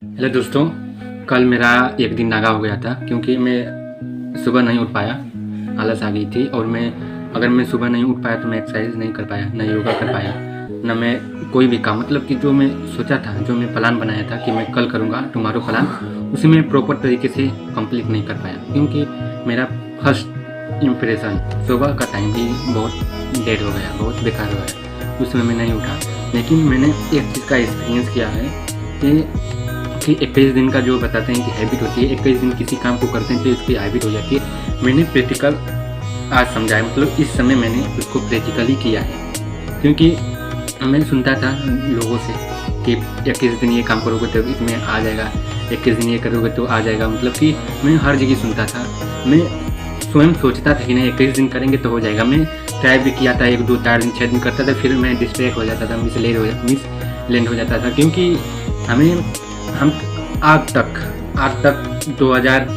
Hello दोस्तों, कल मेरा एक दिन नागा हो गया था क्योंकि मैं सुबह नहीं उठ पाया। आलस आ गई थी और अगर मैं सुबह नहीं उठ पाया तो मैं एक्सरसाइज नहीं कर पाया, ना योगा कर पाया, ना मैं कोई भी काम, मतलब कि जो मैं सोचा था, जो मैं प्लान बनाया था कि मैं कल करूँगा टुमारो प्लान, उसे मैं प्रॉपर तरीके से कंप्लीट नहीं कर पाया क्योंकि मेरा फर्स्ट इम्प्रेशन सुबह का टाइम भी बहुत डेड हो गया, बहुत बेकार हो गया। उस समय मैं नहीं उठा। लेकिन मैंने एक चीज़ का एक्सपीरियंस किया है कि 21 दिन का जो बताते हैं कि हैबिट होती है, 21 दिन किसी काम को करते हैं तो इसकी हैबिट हो जाती है। मैंने प्रैक्टिकल आज समझा है, मतलब इस समय मैंने उसको प्रैक्टिकली किया है। क्योंकि मैं सुनता था लोगों से कि 21 दिन ये काम करोगे तो इसमें आ जाएगा, 21 दिन ये करोगे तो आ जाएगा, मतलब कि मैं हर जगह सुनता था। मैं स्वयं सोचता था कि नहीं 21 दिन करेंगे तो हो जाएगा। मैं ट्राई भी किया था, 1 2 4 दिन 6 दिन करता था, फिर मैं डिस्ट्रैक्ट हो जाता था, मिसलेंड हो जाता था। क्योंकि हम आज तक 2000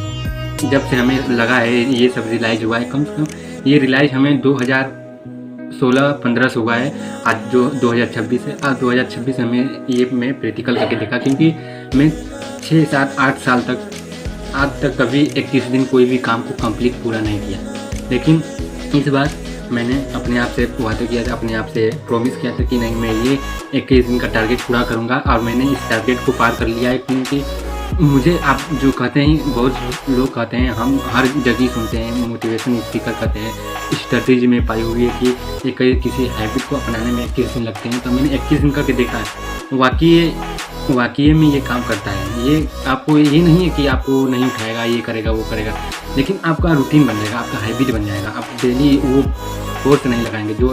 जब से हमें लगा है ये सब रियलाइज़ हुआ है, कम से कम ये रियलाइज़ हमें 2016-15 से हुआ है। आज जो 2026 है, आज 2026 हमें ये मैं प्रैक्टिकल करके देखा। क्योंकि मैं 6 7 8 साल तक आज तक कभी 21 दिन कोई भी काम को कंप्लीट पूरा नहीं किया। लेकिन इस बार मैंने अपने आप से वादा किया था, अपने आप से प्रॉमिस किया था कि नहीं मैं ये 21 दिन का टारगेट पूरा करूँगा, और मैंने इस टारगेट को पार कर लिया है। क्योंकि मुझे आप जो कहते हैं, बहुत लोग कहते हैं, हम हर जगह सुनते हैं, मोटिवेशन स्पीकर कहते हैं, स्ट्रेटेजी में पाई हुई है कि ये किसी हैबिट को अपनाने में 21 दिन लगते हैं। तो मैंने 21 दिन करके देखा है, वाकई में ये काम करता है। ये आपको ये नहीं है कि आपको नहीं उठाएगा, ये करेगा वो करेगा, लेकिन आपका रूटीन बन जाएगा, आपका हैबिट बन जाएगा। आप डेली वो फोर्स नहीं लगाएंगे। जो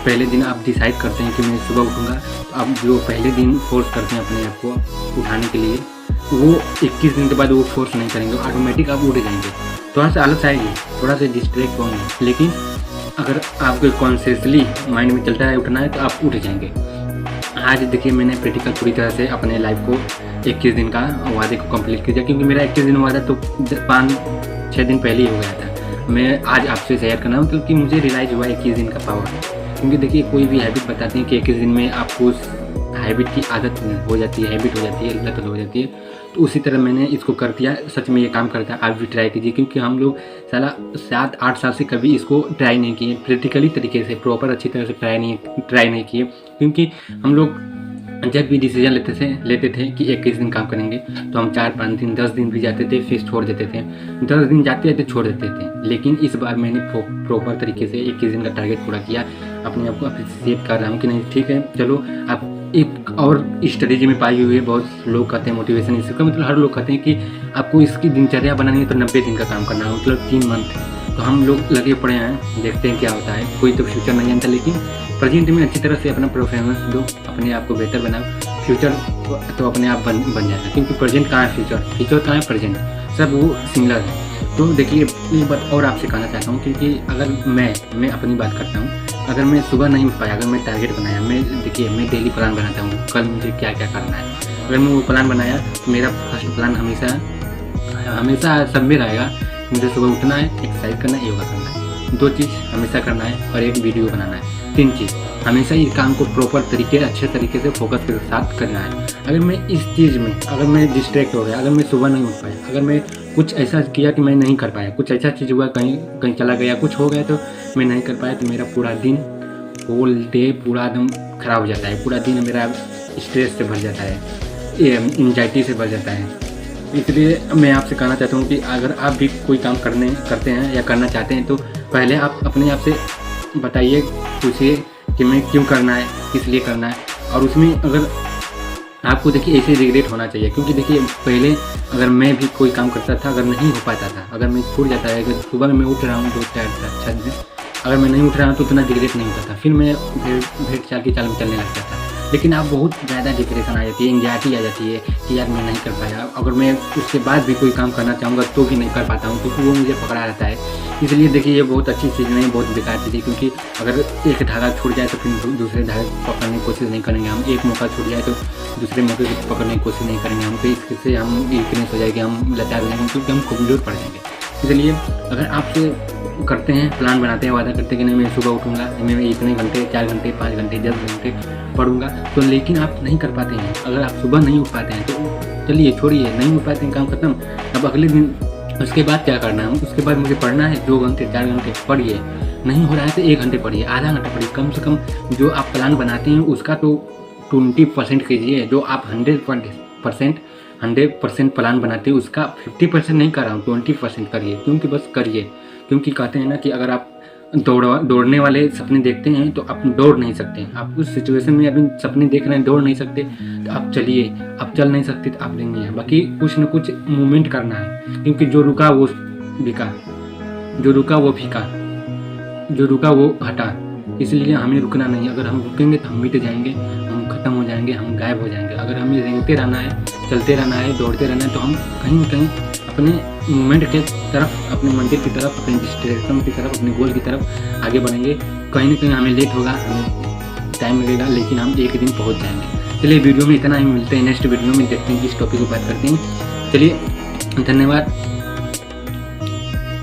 पहले दिन आप डिसाइड करते हैं कि मैं सुबह उठूँगा, तो आप जो पहले दिन फोर्स करते हैं अपने आप को उठाने के लिए, वो 21 दिन के बाद वो फोर्स नहीं करेंगे, ऑटोमेटिक आप उठ जाएंगे। थोड़ा सा आलस आएगी, थोड़ा सा डिस्ट्रैक्ट होंगे, लेकिन अगर आपको कॉन्शियसली माइंड में चलता है उठना है तो आप उठ जाएंगे। आज देखिए मैंने प्रैक्टिकल पूरी तरह से अपने लाइफ को 21 दिन का वादे को कंप्लीट किया, क्योंकि मेरा 21 दिन वादा तो 5-6 दिन पहले ही हो गया था। मैं आज आपसे शेयर करना मतलब कि मुझे रियलाइज़ हुआ 21 दिन का पावर। क्योंकि देखिए कोई भी हैबिट बताते हैं कि 21 दिन में आपको उस हैबिट की आदत हो जाती है, हैबिट हो जाती है, लत हो जाती है। तो उसी तरह मैंने इसको कर दिया। सच में ये काम करता है, आप भी ट्राई कीजिए। क्योंकि हम लोग साला 7-8 साल से कभी इसको ट्राई नहीं किए, प्रैक्टिकली तरीके से प्रॉपर अच्छी तरह से ट्राई नहीं किए। क्योंकि हम लोग जब भी डिसीजन लेते थे कि 21 दिन काम करेंगे, तो हम 4-5 दिन 10 दिन भी जाते थे, फिर छोड़ देते थे, 10 दिन जाते जाते छोड़ देते थे। लेकिन इस बार मैंने प्रॉपर तरीके से 21 दिन का टारगेट पूरा किया। अपने आप को अप्रिशिएट कर रहा हूँ कि नहीं ठीक है, चलो। आप एक और स्ट्रेटेजी में पाई हुई है, बहुत लोग कहते हैं मोटिवेशन इसका मतलब हर लोग कहते हैं कि आपको इसकी दिनचर्या बनानी है तो 90 दिन का काम करना है, मतलब 3 मंथ। तो हम लोग लगे पड़े हैं, देखते हैं क्या होता है। कोई तो फ्यूचर नहीं जानता, लेकिन प्रेजेंट में अच्छी तरह से अपना परफॉर्मेंस दो, अपने आप को बेहतर बनाओ। फ्यूचर तो अपने आप बन जाएगा। क्योंकि प्रेजेंट कहाँ है, फ्यूचर कहाँ है, प्रेजेंट, सब वो सिमिलर है। तो देखिए एक बात और आपसे कहना चाहता हूँ, क्योंकि अगर मैं अपनी बात करता हूँ, अगर मैं सुबह नहीं उठ पाया, अगर मैं टारगेट बनाया, मैं डेली प्लान बनाता हूँ कल मुझे क्या क्या करना है। अगर मैं वो प्लान बनाया तो मेरा फर्स्ट प्लान हमेशा सब में रहेगा, मुझे सुबह उठना है, एक्सरसाइज करना है, योगा करना है, 2 चीज़ हमेशा करना है, और एक वीडियो बनाना है। 3 चीज़ हमेशा इस काम को प्रॉपर अच्छे तरीके से फोकस के साथ करना है। अगर मैं इस चीज़ में अगर मैं डिस्ट्रैक्ट हो गया, अगर मैं सुबह नहीं उठ पाया, अगर मैं कुछ ऐसा किया कि मैं नहीं कर पाया, कुछ ऐसा चीज़ हुआ, कहीं चला गया, कुछ हो गया तो मैं नहीं कर पाया, तो मेरा पूरा दिन, होल डे पूरा एकदम ख़राब हो जाता है। पूरा दिन मेरा स्ट्रेस से भर जाता है, एंजाइटी से भर जाता है। इसलिए मैं आपसे कहना चाहता हूँ कि अगर आप भी कोई काम करते हैं या करना चाहते हैं, तो पहले आप अपने आप से बताइए, पूछिए कि मैं क्यों करना है, किस लिए करना है। और उसमें अगर आपको देखिए ऐसे रिग्रेट होना चाहिए। क्योंकि देखिए पहले अगर मैं भी कोई काम करता था, अगर नहीं हो पाता था, अगर मैं छूट जाता है, अगर सुबह मैं उठ रहा हूँ 2-4 दिन, अगर मैं नहीं उठ रहा हूँ तो उतना रिग्रेट नहीं होता था, फिर मैं भेड़ चाल की चाल में चलने लगता था। लेकिन अब बहुत ज़्यादा डिप्रेशन आ जाती है, एंजाइटी आ जाती है कि यार मैं नहीं कर पाया। अगर मैं उसके बाद भी कोई काम करना चाहूँगा तो भी नहीं कर पाता हूँ, क्योंकि वो मुझे पकड़ा रहता है। इसलिए देखिए ये बहुत अच्छी चीज़ नहीं, बहुत बेकार चीज़ है। क्योंकि अगर एक धागा छूट जाए तो फिर दूसरे धागे पकड़ने की कोशिश नहीं करेंगे हम। एक मौका छूट जाए तो दूसरे मौके को पकड़ने की कोशिश नहीं करेंगे हम। तो इससे हम वीकनेस हो जाएगी, हम लाचार हो जाएंगे, क्योंकि हम कमज़ोर पड़ जाएंगे। इसलिए अगर आपसे करते हैं, प्लान बनाते हैं, वादा करते हैं कि नहीं मैं सुबह उठूँगा, मैं इतने घंटे, 4 घंटे, 5 घंटे, 10 घंटे पढ़ूँगा, तो लेकिन आप नहीं कर पाते हैं। अगर आप सुबह नहीं उठ पाते हैं तो चलिए छोड़िए, नहीं उठ पाते हैं, काम खत्म। अब अगले दिन उसके बाद क्या करना है? उसके बाद मुझे पढ़ना है 2 घंटे, 4 घंटे पढ़िए, नहीं हो रहा है तो 1 घंटे पढ़िए, आधा घंटा पढ़िए, कम से कम जो आप प्लान बनाते हैं उसका तो 20% कीजिए। जो आप 100% प्लान बनाते हैं उसका 50% नहीं कर रहा हूँ, 20% करिए, क्योंकि बस करिए। क्योंकि कहते हैं ना कि अगर आप दौड़ने वाले सपने देखते हैं तो आप दौड़ नहीं सकते। आप उस सिचुएशन में अभी सपने देख रहे हैं, दौड़ नहीं सकते, तो आप चलिए। आप चल नहीं सकते तो आप देंगे, बाकी कुछ न कुछ मूवमेंट करना है, क्योंकि जो रुका वो बिका, जो रुका वो फीका, जो रुका वो हटा। इसलिए हमें रुकना नहीं। अगर हम रुकेंगे तो हम मिट जाएंगे, हम खत्म हो जाएंगे, हम गायब हो जाएंगे। अगर हमें रेंगते रहना है, चलते रहना है, दौड़ते रहना है, तो हम कहीं न कहीं अपने मूवमेंट के तरफ, अपने मंजिल की तरफ, अपने डेस्टिनेशन की तरफ, अपने गोल की तरफ आगे बढ़ेंगे। कहीं न कहीं हमें लेट होगा, हमें टाइम लगेगा, लेकिन हम एक दिन पहुँच जाएंगे। चलिए वीडियो में इतना ही, मिलते हैं नेक्स्ट वीडियो में, देखते हैं किस टॉपिक पर बात करते हैं। चलिए धन्यवाद।